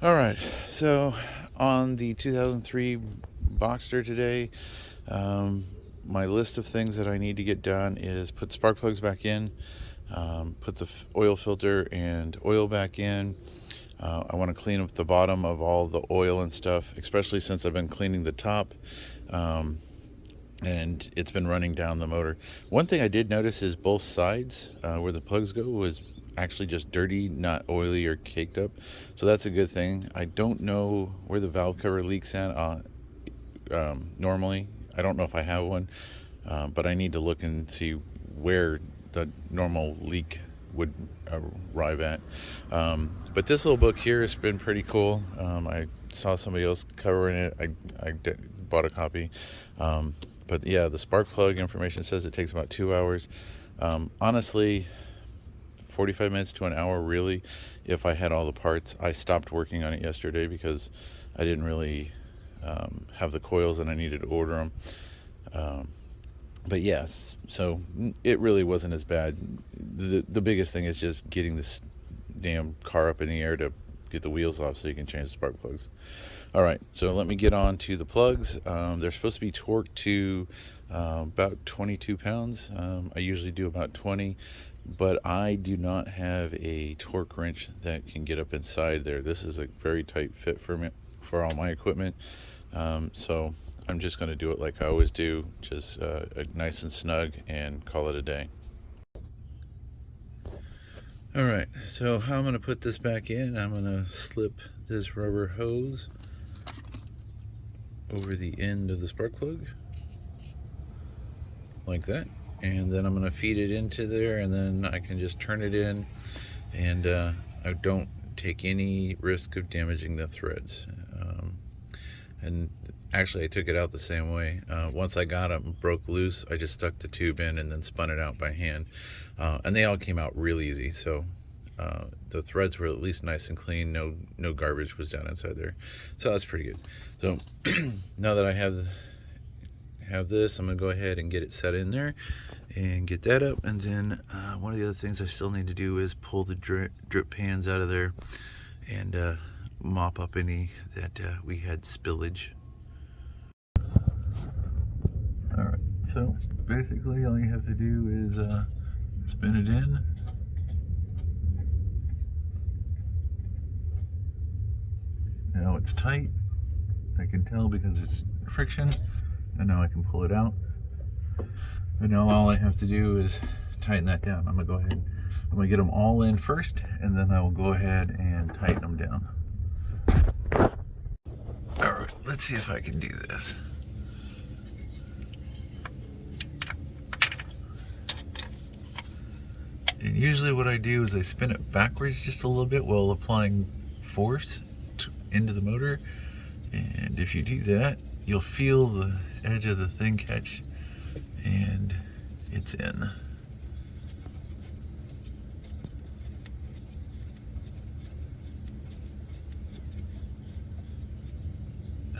All right, so on the 2003 Boxster today, um, my list of things that I need to get done is put spark plugs back in, put the oil filter and oil back in. I want to clean up the bottom of all the oil and stuff, especially since I've been cleaning the top. Um, and it's been running down the motor. One thing I did notice is both sides where the plugs go was actually just dirty, not oily or caked up. So that's a good thing. I don't know where the valve cover leaks at normally. I don't know if I have one, but I need to look and see where the normal leak would arrive at. But this little book here has been pretty cool. I saw somebody else covering it. I bought a copy. But yeah, the spark plug information says it takes about 2 hours. Honestly, 45 minutes to an hour, really, if I had all the parts. I stopped working on it yesterday because I didn't really have the coils and I needed to order them. Um, but yes, so it really wasn't as bad. The biggest thing is just getting this damn car up in the air to get the wheels off so you can change the spark plugs. All right, so let me get on to the plugs. They're supposed to be torqued to about 22 pounds. I usually do about 20, but I do not have a torque wrench that can get up inside there. This is a very tight fit for me, for all my equipment. So I'm just going to do it like I always do, just nice and snug, and call it a day. All right, so how I'm going to put this back in, I'm going to slip this rubber hose over the end of the spark plug like that, and then I'm going to feed it into there, and then I can just turn it in, and I don't take any risk of damaging the threads. And actually I took it out the same way. Once I got it broke loose, I just stuck the tube in and then spun it out by hand, and they all came out real easy. So the threads were at least nice and clean. No garbage was down inside there, so that's pretty good. So now that I have this, I'm gonna go ahead and get it set in there and get that up. And then one of the other things I still need to do is pull the drip pans out of there and mop up any that we had spillage. All right, so basically all you have to do is spin it in. Now it's tight. I can tell because it's friction, and now I can pull it out. And now all I have to do is tighten that down. I'm gonna get them all in first, and then I will go ahead and tighten them down. All right, let's see if I can do this. And usually what I do is I spin it backwards just a little bit while applying force into the motor. And if you do that, you'll feel the edge of the thing catch, and it's in.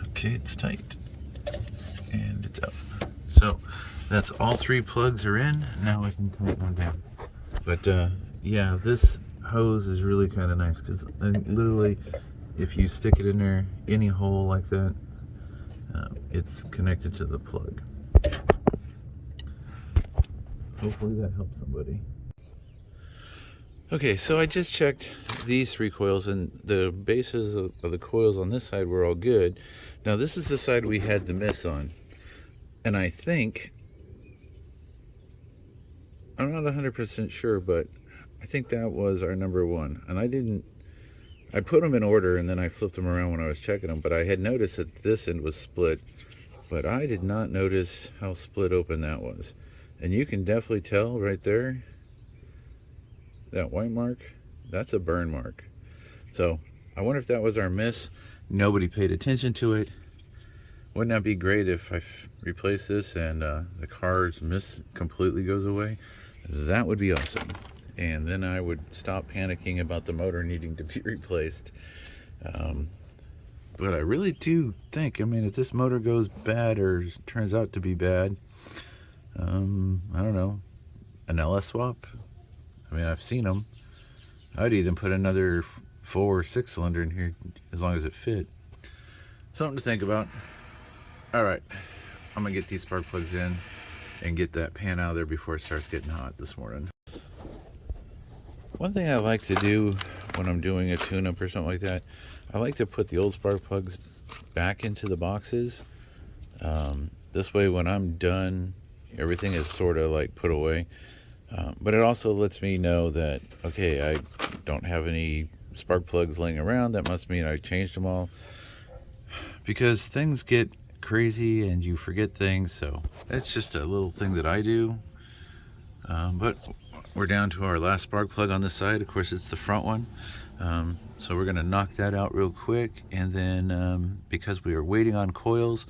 Okay, it's tight, and it's out. So that's all three plugs are in. Now I can tighten them down. But yeah, this hose is really kind of nice because literally, if you stick it in there, any hole like that, it's connected to the plug. Hopefully that helps somebody. Okay, so I just checked these three coils, and the bases of the coils on this side were all good. Now this is the side we had the miss on, and I think, I'm not 100% sure, but I think that was our number one. And I put them in order and then I flipped them around when I was checking them, but I had noticed that this end was split, but I did not notice how split open that was. And you can definitely tell right there, that white mark, that's a burn mark. So I wonder if that was our miss. Nobody paid attention to it. Wouldn't that be great if I replace this and the car's miss completely goes away? That would be awesome. And then I would stop panicking about the motor needing to be replaced. But I really do think, I mean, if this motor goes bad or turns out to be bad, I don't know, an LS swap? I mean, I've seen them. I'd even put another 4 or 6 cylinder in here as long as it fit. Something to think about. All right, I'm gonna get these spark plugs in and get that pan out of there before it starts getting hot this morning. One thing I like to do when I'm doing a tune-up or something like that, I like to put the old spark plugs back into the boxes. This way when I'm done, everything is sort of like put away. But it also lets me know that, okay, I don't have any spark plugs laying around. That must mean I changed them all. Because things get crazy and you forget things, so that's just a little thing that I do. But we're down to our last spark plug on this side. Of course, it's the front one. So we're gonna knock that out real quick, and then because we are waiting on coils,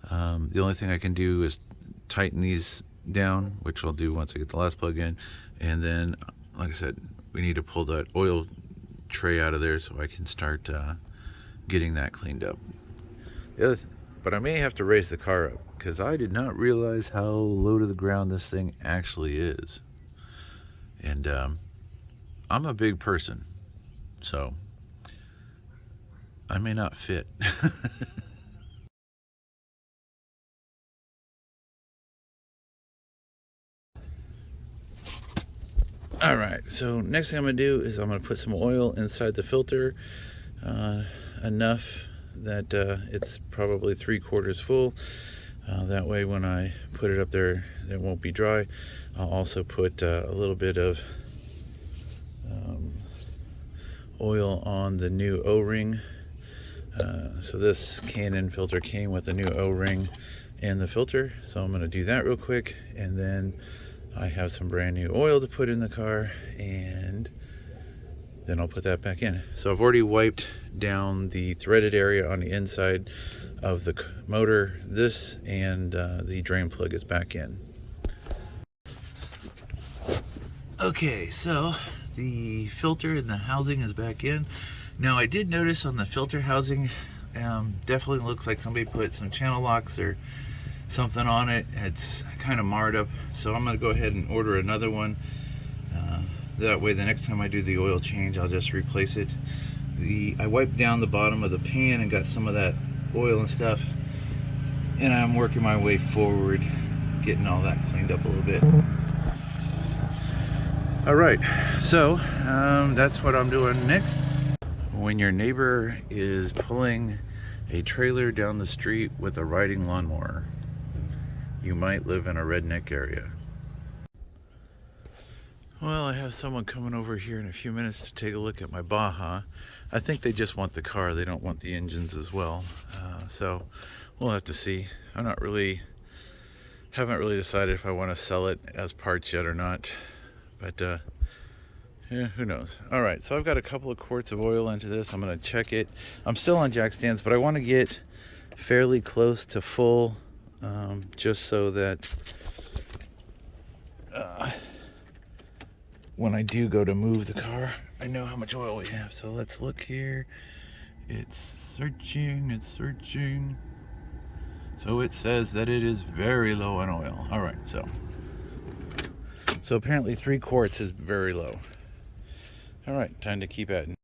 the only thing I can do is tighten these down, which I'll do once I get the last plug in. And then, like I said, we need to pull that oil tray out of there so I can start getting that cleaned up. But I may have to raise the car up because I did not realize how low to the ground this thing actually is. And I'm a big person, so I may not fit. All right, so next thing I'm gonna do is I'm gonna put some oil inside the filter, enough that it's probably 3/4 full. That way when I put it up there, it won't be dry. I'll also put a little bit of oil on the new O-ring. So this Canon filter came with a new O-ring in the filter, so I'm gonna do that real quick, and then I have some brand new oil to put in the car, and then I'll put that back in. So I've already wiped down the threaded area on the inside of the motor. This and the drain plug is back in. Okay, so the filter and the housing is back in. Now I did notice on the filter housing, definitely looks like somebody put some channel locks or something on it. It's kind of marred up, so I'm going to go ahead and order another one. That way the next time I do the oil change, I'll just replace it. I wiped down the bottom of the pan and got some of that oil and stuff, and I'm working my way forward, getting all that cleaned up a little bit. All right, so that's what I'm doing next. When your neighbor is pulling a trailer down the street with a riding lawnmower, you might live in a redneck area. Well, I have someone coming over here in a few minutes to take a look at my Baja. I think they just want the car, they don't want the engines as well. So we'll have to see. Haven't really decided if I want to sell it as parts yet or not, but yeah, who knows. All right, so I've got a couple of quarts of oil into this. I'm going to check it. I'm still on jack stands, but I want to get fairly close to full, just so that when I do go to move the car, I know how much oil we have. So let's look here. It's searching. So it says that it is very low on oil. All right, so apparently 3 quarts is very low. All right, time to keep adding.